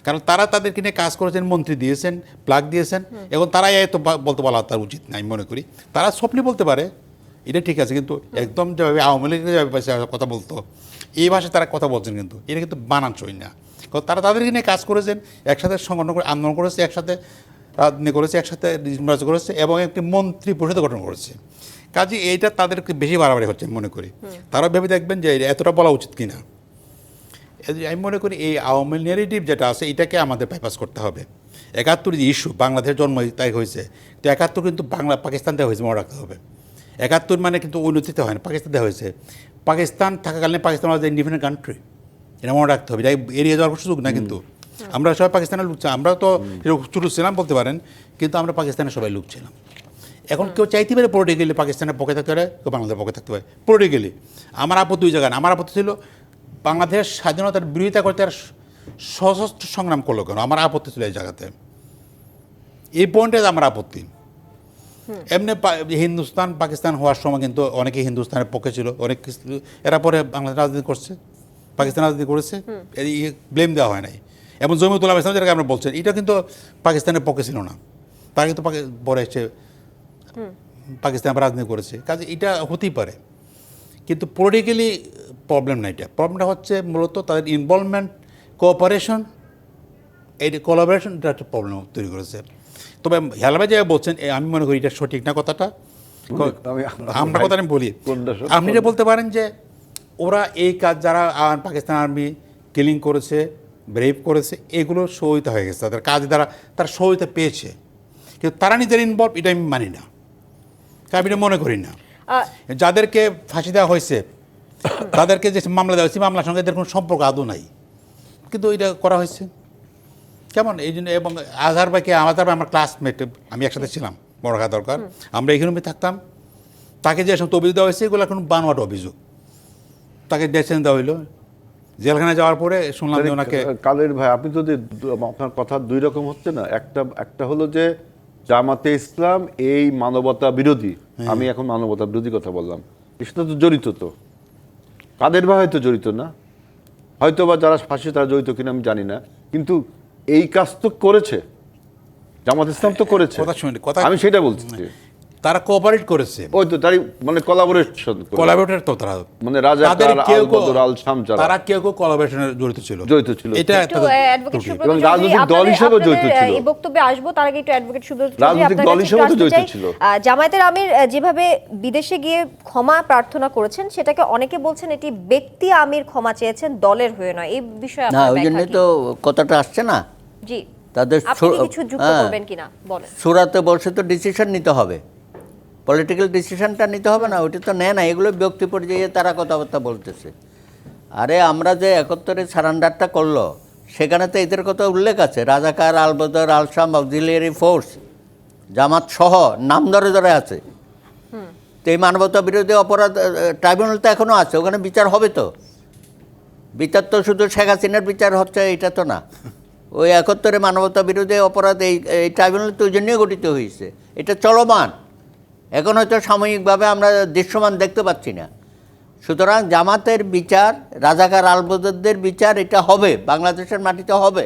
কারণ তারা তাদেরকে নিয়ে কাজ করেছেন, মন্ত্রী দিয়েছেন, প্লাগ দিয়েছেন, এখন তারাই এত বলতে বলা তার উচিত না আমি মনে করি। তারা সবলি বলতে পারে, এটা ঠিক আছে, কিন্তু একদম যেভাবে আওয়ামী লীগের যেভাবে কথা বলতো এই ভাষায় তারা কথা বলছেন, কিন্তু এটা কিন্তু বানানসই না। কারণ তারা তাদেরকে নিয়ে কাজ করেছেন, একসাথে সংগঠন করে আন্দোলন করেছে, একসাথে রাজনীতি করেছে, একসাথে নির্বাচন করেছে এবং একটি মন্ত্রী পরিষদ গঠন করেছে। কাজে এইটা তাদেরকে বেশি বাড়াবাড়ি হচ্ছে মনে করি। তারা ভেবে দেখবেন যে এতটা বলা উচিত কিনা। আমি মনে করি এই আওয়ামী নেগেটিভ যেটা আছে এটাকে আমাদের বাইপাস করতে হবে। ৭১ যে ইস্যু, বাংলাদেশের জন্ম তাই হয়েছে, তো ৭১ কিন্তু বাংলা পাকিস্তান দেওয়া হয়েছে, মনে রাখতে হবে। ৭১ মানে কিন্তু উন্নতিতে হয় না, পাকিস্তান দেওয়া হয়েছে। পাকিস্তান থাকাকালীন পাকিস্তান ওয়াজ ইন্ডিপেন্ডেন্ট কান্ট্রি, এটা মনে রাখতে হবে। এটা এড়িয়ে যাওয়ার সুযোগ না। কিন্তু আমরা সবাই পাকিস্তানের লোক, আমরা তো ছোটো ছিলাম বলতে পারেন, কিন্তু আমরা পাকিস্তানের সবাই লোক ছিলাম। এখন কেউ চাইতে পারে পলিটিক্যালি পাকিস্তানের পক্ষে থাকতে পারে, কেউ বাংলাদেশের পক্ষে থাকতে পারে পলিটিক্যালি। আমার আপত্তি ওই জায়গায় না। আমার আপত্তি ছিল বাংলাদেশ স্বাধীনতার বিরোধিতা করতে আর সশস্ত্র সংগ্রাম করলো কেন, আমার আপত্তি ছিল এই জায়গাতে। এই পয়েন্টে আমার আপত্তি। এমনি হিন্দুস্তান পাকিস্তান হওয়ার সময় কিন্তু অনেকে হিন্দুস্তানের পক্ষে ছিল, অনেক কিছু এরা পরে বাংলাদেশ রাজনীতি করছে, পাকিস্তান রাজনীতি করেছে, ব্লেম দেওয়া হয় নাই। এবং জমিয়তুল ইসলাম যেটাকে আমরা বলছেন, এটা কিন্তু পাকিস্তানের পক্ষে ছিল না, তারা কিন্তু পরে এসে পাকিস্তান রাজনীতি করেছে। কাজে এটা হতেই পারে, কিন্তু পলিটিক্যালি প্রবলেম না। এটা প্রবলেমটা হচ্ছে মূলত তাদের ইনভলভমেন্ট, কোঅপারেশন, এই কোলাবোরেশন, এটা একটা প্রবলেম তৈরি করেছে। তবে হেলাভাই যে বলছেন, আমি মনে করি এটা সঠিক না কথাটা। আমরা কথা আমি বলি, আপনি যে বলতে পারেন যে ওরা এই কাজ যারা পাকিস্তান আর্মি কিলিং করেছে, ব্রেভ করেছে, এগুলো সহযোগিতা হয়ে গেছে, তাদের কাজ দ্বারা তারা সহযোগিতা পেয়েছে, কিন্তু তারা নিজের ইনভলভ, এটা আমি মানি না, আমি এটা মনে করি না। যাদেরকে ফাঁসি দেওয়া হয়েছে, তাদেরকে যে মামলা দেওয়া হয়েছে, মামলার সঙ্গে এদের কোনো সম্পর্ক আদৌ নাই, কিন্তু এটা করা হয়েছে কেমন এই জন্য। এবং আজহার ভাইকে, আমার ক্লাসমেট, আমি একসাথে ছিলাম, বড় রাখা দরকার, আমরা এই রুমে থাকতাম। তাকে যে সমস্ত অভিযোগ দেওয়া হয়েছে এগুলো এখন বানোয়াট অভিযোগ। তাকে ডেসেন দেওয়া হইলো, জেলখানায় যাওয়ার পরে শুনলাম যে ওনাকে। কালের ভাই, আপনি যদি আপনার কথা দুই রকম হচ্ছে না। একটা হলো যে জামাতে ইসলাম এই মানবতা বিরোধী, আমি এখন মানবতা বিরোধী কথা বললাম, এর সাথে তো জড়িত। তো কাদের ভাই হয়তো জড়িত না, হয়তো বা যারা ফাঁসি তারা জড়িত কিনা আমি জানি না, কিন্তু এই কাজ তো করেছে জামাত ইসলাম, তো করেছে। আমি সেটা বলছি, তারা কোঅপারেট করেছে, ওই তো তারই মানে কোলাবোরেশন, কোলাবোরেটর তো তারা, মানে রাজাকার, আল বদর, আল শাম, তারা কেউ কোলাবোরেশনে জড়িত ছিল। এটা একটু অ্যাডভোকেট সুব্রত এবং রাজনৈতিক দল হিসেবে জড়িত ছিল। এই বক্তব্যে আসবো, তার আগে একটু অ্যাডভোকেট সুব্রত রাজনৈতিক দল হিসেবে জড়িত ছিল। জামায়াতের আমির যেভাবে বিদেশে গিয়ে ক্ষমা প্রার্থনা করেছেন, সেটাকে অনেকে বলছেন এটি ব্যক্তি আমির ক্ষমা চেয়েছেন, দলের হয়ে নয়। এই বিষয়ে না, ওই জন্য তো কথাটা আসছে না। জি, তাদের আপনি কিছু যুক্ত করবেন কিনা বলেন। সুরাতে বসে তো ডিসিশন নিতে হবে, পলিটিক্যাল ডিসিশনটা নিতে হবে না, ওইটা তো নেয় না। এগুলো ব্যক্তি পর্যায়ে তারা কথাবার্তা বলতেছে। আরে আমরা যে ৭১-এ সারান্ডারটা করলো, সেখানে তো এদের কথা উল্লেখ আছে, রাজাকার, আল বদর, আল শাম, অক্সিলিয়ারি ফোর্স, জামাত সহ নাম ধরে ধরে আছে। তো এই মানবতা বিরোধী অপরাধ ট্রাইব্যুনাল তো এখনও আছে, ওখানে বিচার হবে। তো বিচার তো শুধু শেখ হাসিনার বিচার হচ্ছে এটা তো না, ওই ৭১-এ মানবতা বিরোধী অপরাধ এই ট্রাইব্যুনাল তো ওই জন্যই গঠিত হয়েছে, এটা চলমান। এখন হয়তো সাময়িকভাবে আমরা দৃশ্যমান দেখতে পাচ্ছি না। সুতরাং জামাতের বিচার, রাজাকার আলবদরদের বিচার, এটা হবে, বাংলাদেশের মাটিতে হবে,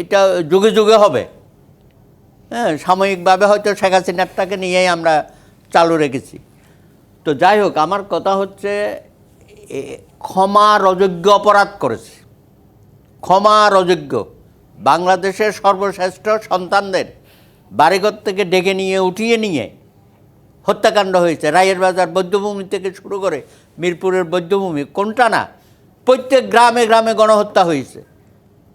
এটা যুগে যুগে হবে। হ্যাঁ, সাময়িকভাবে হয়তো শেখ হাসিনারটাকে নিয়েই আমরা চালু রেখেছি। তো যাই হোক, আমার কথা হচ্ছে ক্ষমার অযোগ্য অপরাধ করেছে, ক্ষমার অযোগ্য। বাংলাদেশের সর্বশ্রেষ্ঠ সন্তানদের বাড়িঘর থেকে ডেকে নিয়ে উঠিয়ে নিয়ে হত্যাকাণ্ড হয়েছে। রায়ের বাজার বৌদ্ধভূমি থেকে শুরু করে মিরপুরের বৌদ্ধভূমি, কোনটা না, প্রত্যেক গ্রামে গ্রামে গণহত্যা হয়েছে,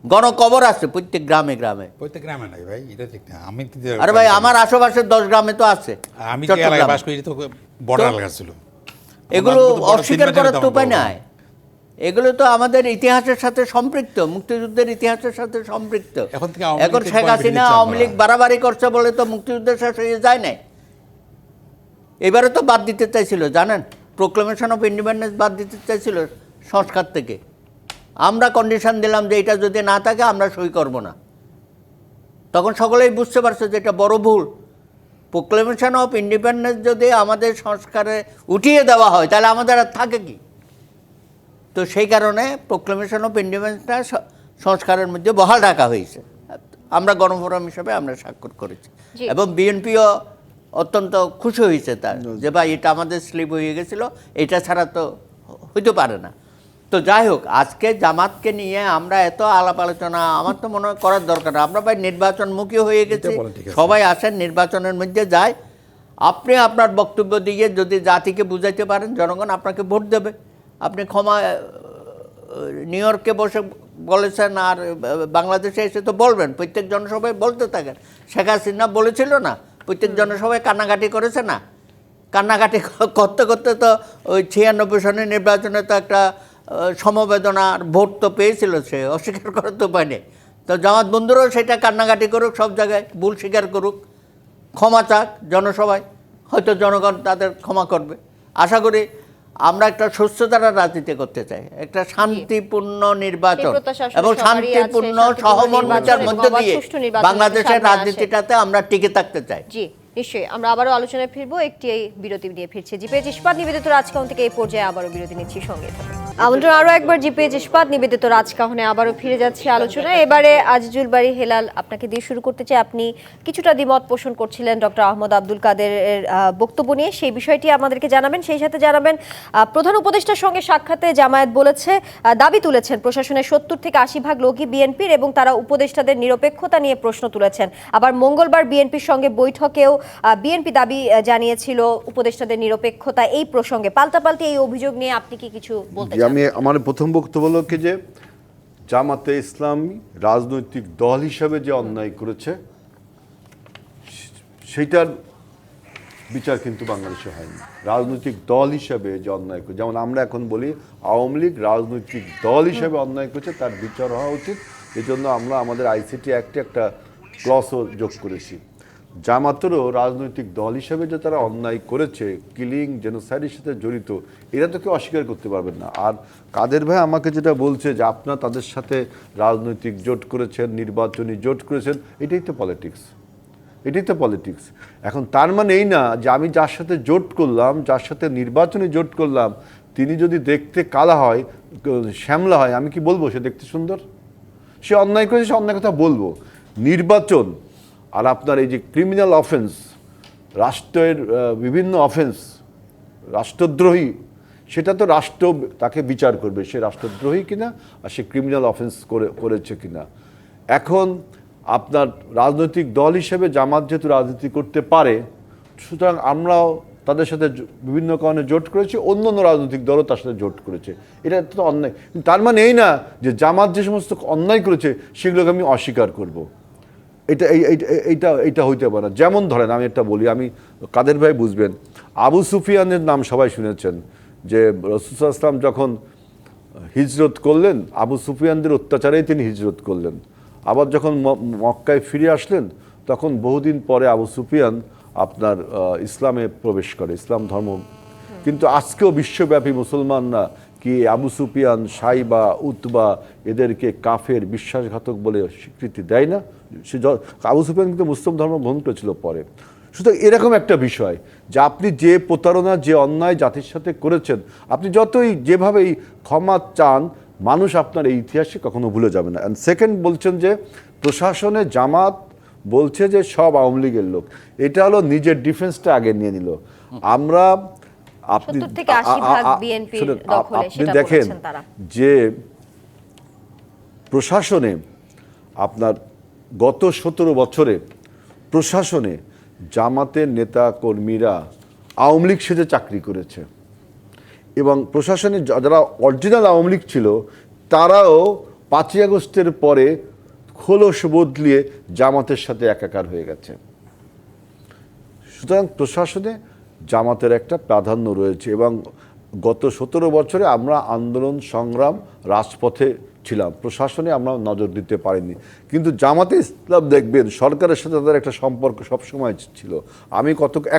গণকবর আছে প্রত্যেক গ্রামে গ্রামে। প্রত্যেক গ্রামে নাই ভাই, এটা ঠিক না। আমি আরে ভাই, আমার আশেপাশে 10 গ্রামে তো আছে। আমি যে এলাকায় বাস করি, তো বর্ডার এলাকা ছিল। এগুলো অস্বীকার করার তো উপায় নাই। এগুলো তো আমাদের ইতিহাসের সাথে সম্পৃক্ত, মুক্তিযুদ্ধের ইতিহাসের সাথে সম্পৃক্ত। এখন শেখ হাসিনা আওয়ামী লীগ বাড়াবাড়ি করছে বলে তো মুক্তিযুদ্ধের শেষ হয়ে যায় নাই। এবারে তো বাদ দিতে চাইছিল, জানেন, প্রোক্লেমেশন অফ ইন্ডিপেন্ডেন্স বাদ দিতে চাইছিল সংস্কার থেকে। আমরা কন্ডিশন দিলাম যে এটা যদি না থাকে আমরা সই করব না। তখন সকলেই বুঝতে পারছে যে এটা বড় ভুল। প্রোক্লেমেশন অফ ইন্ডিপেন্ডেন্স যদি আমাদের সংস্কারে উঠিয়ে দেওয়া হয়, তাহলে আমাদের আর থাকে কি? তো সেই কারণে প্রোক্লেমেশন অফ ইন্ডিপেন্ডেন্সটা সংস্কারের মধ্যে বহাল রাখা হয়েছে। আমরা গণফোরাম হিসেবে আমরা স্বাক্ষর করেছি, এবং বিএনপিও অত্যন্ত খুশি হয়েছে তার যে ভাই এটা আমাদের স্লিপ হয়ে গেছিল, এটা ছাড়া তো হইতে পারে না। তো যাই হোক, আজকে জামাতকে নিয়ে আমরা এত আলাপ আলোচনা আমার তো মনে হয় করার দরকার না। আমরা ভাই নির্বাচনমুখী হয়ে গেছি, বলা ঠিক আছে। সবাই আসেন নির্বাচনের মধ্যে যায়, আপনি আপনার বক্তব্য দিয়ে যদি জাতিকে বুঝাইতে পারেন, জনগণ আপনাকে ভোট দেবে। আপনি ক্ষমা নিউ ইয়র্কে বসে বলেছেন আর বাংলাদেশে এসে তো বলবেন, প্রত্যেক জনসভায় বলতে থাকেন। শেখ হাসিনা বলেছিল না, প্রত্যেক জনসভায় কান্নাকাটি করেছে না, কান্নাকাটি করতে করতে তো ওই 96 সনের নির্বাচনে তো একটা সমবেদনার ভোট তো পেয়েছিল, সে অস্বীকার করে তো পায়নি। তো জামাত বন্ধুরাও সেটা কান্নাকাটি করুক, সব জায়গায় ভুল স্বীকার করুক, ক্ষমা চাক জনসভায়, হয়তো জনগণ তাদের ক্ষমা করবে। আশা করি আমরা একটা সুস্থতার রাজনীতি করতে চাই, একটা শান্তিপূর্ণ নির্বাচন এই প্রত্যাশা আসলে এবং সবারই আছে, শান্তিপূর্ণ শান্তিপূর্ণ সহমর্মিতার নির্বাচন মধ্যে এবং দিয়ে সুষ্ঠু নির্বাচন বাংলাদেশের সামনে আসে। রাজনীতিটাতে আমরা টিকে থাকতে চাই। জি নিশ্চয়ই, আমরা আবারও আলোচনায় ফিরবো, একটি বিরতি নিয়ে ফিরছি। জিপিএইচ ইস্পাত নিবেদিত রাজকাহন থেকে এই পর্যায়ে আবারও বিরতি নিচ্ছি, সঙ্গে থাকুন। আমন্ত্রণ আরও একবার জিপিএইচ ইস্পাত নিবেদিত রাজকাহনে আবারও ফিরে যাচ্ছে আলোচনায়। এবারে আজিজুল বারী হেলাল, আপনাকে দিয়ে শুরু করতে চাই। আপনি কিছুটা দ্বিমত পোষণ করছিলেন ডক্টর আহমদ আব্দুল কাদেরের বক্তব্য নিয়ে, সেই বিষয়টি আমাদেরকে জানাবেন। সেই সাথে জানাবেন প্রধান উপদেষ্টার সঙ্গে সাক্ষাতে জামায়াত বলেছে, দাবি তুলেছেন প্রশাসনের 70 থেকে 80% লোকই বিএনপির এবং তারা উপদেষ্টাদের নিরপেক্ষতা নিয়ে প্রশ্ন তুলেছেন। আবার মঙ্গলবার বিএনপির সঙ্গে বৈঠকেও বিএনপি দাবি জানিয়েছিল উপদেষ্টাদের নিরপেক্ষতা। এই প্রসঙ্গে পাল্টাপাল্টি এই অভিযোগ নিয়ে আপনি কি কিছু বলতে চান? আমি আমার প্রথম বক্তব্য হলো কি যে জামাতে ইসলামী রাজনৈতিক দল হিসাবে যে অন্যায় করেছে সেইটার বিচার কিন্তু বাংলাদেশে হয়নি। রাজনৈতিক দল হিসাবে যে অন্যায় করে, যেমন আমরা এখন বলি আওয়ামী লীগ রাজনৈতিক দল হিসাবে অন্যায় করেছে, তার বিচার হওয়া উচিত। এজন্য আমরা আমাদের আইসিটি অ্যাক্টে একটা ক্লসও যোগ করেছি। জামাতেরও রাজনৈতিক দল হিসাবে যে তারা অন্যায় করেছে, কিলিং জেনোসাইডের সাথে জড়িত, এরা তো কেউ অস্বীকার করতে পারবেন না। আর কাদের ভাই আমাকে যেটা বলছে যে আপনারা তাদের সাথে রাজনৈতিক জোট করেছেন, নির্বাচনী জোট করেছেন, এটাই তো পলিটিক্স, এটাই তো পলিটিক্স। এখন তার মানে এই না যে আমি যার সাথে জোট করলাম, যার সাথে নির্বাচনী জোট করলাম, তিনি যদি দেখতে কালা হয়, শ্যামলা হয়, আমি কি বলবো সে দেখতে সুন্দর? সে অন্যায় করেছে, সে অন্যায় কথা বলবো। নির্বাচন আর আপনার এই যে ক্রিমিনাল অফেন্স, রাষ্ট্রের বিভিন্ন অফেন্স, রাষ্ট্রদ্রোহী, সেটা তো রাষ্ট্র তাকে বিচার করবে সে রাষ্ট্রদ্রোহী কিনা আর সে ক্রিমিনাল অফেন্স করেছে কিনা। এখন আপনার রাজনৈতিক দল হিসেবে জামাত যেহেতু রাজনীতি করতে পারে, সুতরাং আমরাও তাদের সাথে বিভিন্ন কারণে জোট করেছি, অন্য অন্য রাজনৈতিক দলও তার সাথে জোট করেছে। এটা তো অন্যায়। তার মানে এই না যে জামাত যে সমস্ত অন্যায় করেছে সেগুলোকে আমি অস্বীকার করব। এইটা হইতে পারে না। যেমন ধরেন আমি একটা বলি, আমি কাদের ভাই বুঝবেন, আবু সুফিয়ানের নাম সবাই শুনেছেন, যে রাসূল সাল্লাল্লাহু আলাইহি ওয়াসাল্লাম যখন হিজরত করলেন, আবু সুফিয়ানদের অত্যাচারেই তিনি হিজরত করলেন। আবার যখন মক্কায় ফিরে আসলেন, তখন বহুদিন পরে আবু সুফিয়ান আপনার ইসলামে প্রবেশ করে, ইসলাম ধর্ম। কিন্তু আজকেও বিশ্বব্যাপী মুসলমানরা কি আবু সুফিয়ান, সাইবা, উতবা এদেরকে কাফের, বিশ্বাসঘাতক বলে স্বীকৃতি দেয় না? সে আবু সুফিয়ান কিন্তু মুসলিম ধর্ম গ্রহণ করেছিল পরে। সুতরাং এরকম একটা বিষয় যে আপনি যে প্রতারণা, যে অন্যায় জাতির সাথে করেছেন, আপনি যতই যেভাবেই ক্ষমা চান, মানুষ আপনার এই ইতিহাসে কখনো ভুলে যাবে না। অ্যান্ড সেকেন্ড বলছেন যে প্রশাসনে জামাত বলছে যে সব আওয়ামী লীগের লোক, এটা হলো নিজের ডিফেন্সটা আগে নিয়ে নিল। আমরা আপনি দেখেন যে প্রশাসনে আপনার গত 17 বছরে প্রশাসনে জামাতের নেতা কর্মীরা আওয়ামী লীগ সেজে চাকরি করেছে, এবং প্রশাসনে যারা অরিজিনাল আওয়ামী লীগ ছিল তারাও 5ই আগস্টের পরে খোলস বদলিয়ে জামাতের সাথে একাকার হয়ে গেছে। সুতরাং প্রশাসনে জামাতের একটা প্রাধান্য রয়েছে, এবং গত 17 বছরে আমরা আন্দোলন সংগ্রাম রাজপথে ছিলাম, প্রশাসনে আমরা নজর দিতে পারিনি। কিন্তু জামাতে ইসলাম দেখবেন সরকারের সাথে তাদের একটা সম্পর্ক সবসময় ছিল। আমি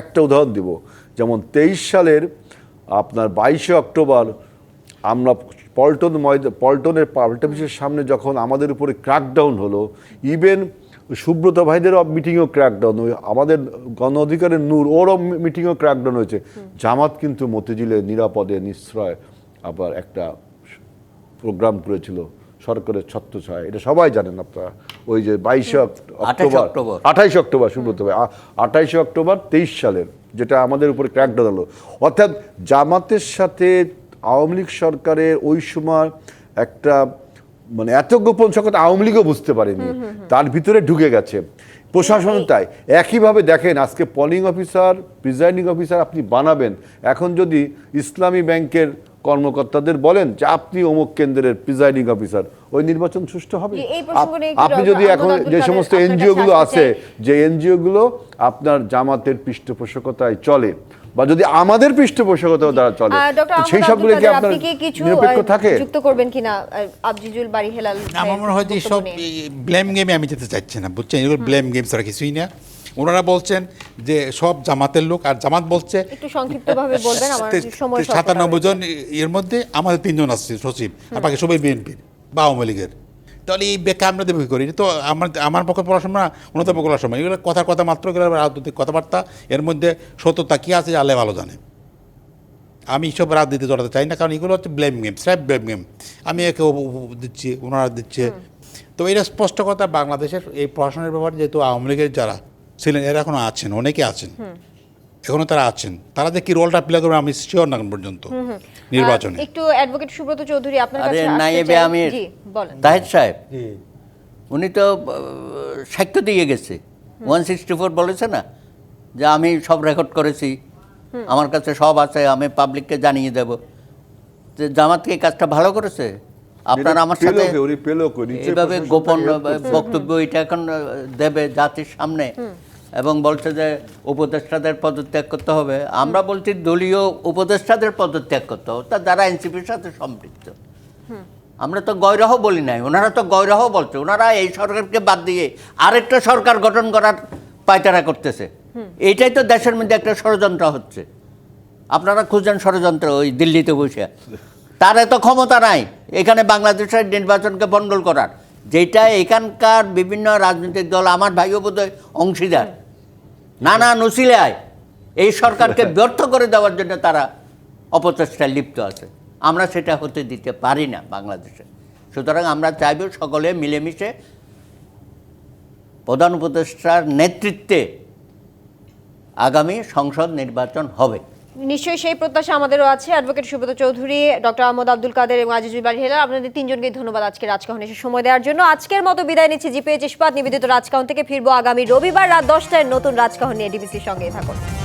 একটা উদাহরণ দিব, যেমন 23 সালের আপনার 22শে অক্টোবর আমরা পল্টনের পাল্টা অফিসের সামনে যখন আমাদের উপরে ক্র্যাকডাউন হলো, ইভেন সুব্রত ভাইদেরও মিটিংও ক্র্যাকডাউন, আমাদের গণ অধিকারের নূর ওরও মিটিংও ক্র্যাকডাউন হয়েছে। জামাত কিন্তু মতিঝিলে নিরাপদে নিশ্রয় আবার একটা প্রোগ্রাম করেছিল সরকারের ছত্রছায়ায়, এটা সবাই জানেন আপনারা। ওই যে 22 অক্টোবর, অক্টোবর। 28 অক্টোবর সুব্রত ভাই, 28 অক্টোবর 23 সালের, যেটা আমাদের উপরে ক্র্যাকডাউন হলো। অর্থাৎ জামাতের সাথে আওয়ামী লীগ সরকারের ওই সময় একটা মানে এত গোপন সংকট আওয়ামী লীগও বুঝতে পারেনি, তার ভিতরে ঢুকে গেছে প্রশাসন। তাই একইভাবে দেখেন আজকে পোলিং অফিসার, প্রিজাইডিং অফিসার আপনি বানাবেন, এখন যদি ইসলামী ব্যাংকের কর্মকর্তাদের বলেন যে আপনি অমুক কেন্দ্রের প্রিজাইডিং অফিসার, ওই নির্বাচন সুষ্ঠু হবে? এই প্রসঙ্গে একটু আপনি যদি ডক্টর এখন আহমদ আব্দুল যে কাদের সমস্ত আপনার এনজিও গুলো কাছে আছে, আসতে যে এনজিও গুলো আপনার জামাতের পৃষ্ঠপোষকতায় চলে, বা যদি আমাদের পৃষ্ঠপোষকতায় দ্বারা চলে, ডক্টর তো সেই আহমদ সবগুলো আব্দুল কি কাদের, আপনার আপনি কি কিছু নিরপেক্ষ থাকে? যুক্ত করবেন কিনা আবজিজুল বাড়ি হেলাল আমার মনে হয় যে বক্তব্য সব নিয়ে? ব্লেম গেমে আমি যেতে চাচ্ছি না, বুঝছেন? এগুলো ব্লেম গেমস ছাড়া কিছুই না। ওনারা বলছেন যে সব জামাতের লোক, আর জামাত বলছে একটু সংক্ষিপ্তভাবে বলবেন, আমার সময় স্বল্পতা 97 রয়েছে। জন, এর মধ্যে আমাদের 3 জন আসছে সচিব, আর বাকি সবাই বিএনপির বা আওয়ামী লীগের। তাহলে এই ব্যাখ্যা আমরা দেবো কী করি? তো আমার পক্ষে পড়াশোনা, ওনাদের পক্ষে পড়াশোনা, এগুলো কথা মাত্র, এগুলো রাজনৈতিক কথাবার্তা, এর মধ্যে সত্যতা কী আছে আল্লাহ ভালো জানে। আমি এইসব রাজনীতি জড়াতে চাই না, কারণ এগুলো হচ্ছে blame game, sap blame game. আমি একে দিচ্ছি, ওনারা দিচ্ছে। তো এটা স্পষ্ট কথা, বাংলাদেশের এই প্রশাসনের ব্যাপারে যেহেতু আওয়ামী লীগের যারা ছিলেন এরা এখনো আছেন, অনেকে আছেন, এখনো তারা আছেন, তারা যে কি রোলটা প্লে করবে আমি শিওর না এখন পর্যন্ত নির্বাচনে। একটু অ্যাডভোকেট সুব্রত চৌধুরী আপনার আরে কাছে আসতে নায়েবে চাই। আমির জি বলেন। তাহের সাহেব, উনি তো সাক্ষ্য দিয়ে গেছে, 164 বলেছে না যে আমি সব রেকর্ড করেছি, আমার কাছে সব আছে, আমি পাবলিককে জানিয়ে দেব। যে জামাত কি কাজটা ভালো করেছে? আপনারা আমার সাথে এইভাবে গোপন বক্তব্য এটা এখন দেবে জাতির সামনে, এবং বলছে যে উপদেষ্টাদের পদত্যাগ করতে হবে। আমরা বলছি দলীয় উপদেষ্টাদের পদত্যাগ করতে হবে, তা যারা এনসিপির সাথে সম্পৃক্ত। আমরা তো গৈরহ বলি নাই, ওনারা তো গৈরহ বলছে। ওনারা এই সরকারকে বাদ দিয়ে আরেকটা সরকার গঠন করার পায়তারা করতেছে। এইটাই তো দেশের মধ্যে একটা ষড়যন্ত্র হচ্ছে। আপনারা খুঁজছেন ষড়যন্ত্র ওই দিল্লিতে বসে, তার এত ক্ষমতা নাই এখানে বাংলাদেশের নির্বাচনকে বন্ডল করার, যেটা এখানকার বিভিন্ন রাজনৈতিক দল, আমার ভাইও বোধহয় অংশীদার, নানা নসিলায় এই সরকারকে ব্যর্থ করে দেওয়ার জন্য তারা অপচেষ্টায় লিপ্ত আছে। আমরা সেটা হতে দিতে পারি না বাংলাদেশে। সুতরাং আমরা চাইব সকলে মিলেমিশে প্রধান উপদেষ্টার নেতৃত্বে আগামী সংসদ নির্বাচন হবে। নিশ্চয়ই সেই প্রত্যাশা আমাদেরও আছে। অ্যাডভোকেট সুব্রত চৌধুরী, ডক্টর আহমদ আব্দুল কাদের এবং আজিজুল বাড়ি হেলাল, আপনাদের তিনজনকে ধন্যবাদ আজকে রাজকাহন এসে সময় দেওয়ার জন্য। আজকের মতো বিদায় নিচ্ছি জিপিএইচ ইস্পাত নিবেদিত রাজকাহন থেকে। ফিরবো আগামী রবিবার রাত 10টায় নতুন রাজকাহন নিয়ে। ডিবিসির সঙ্গেই থাকুন।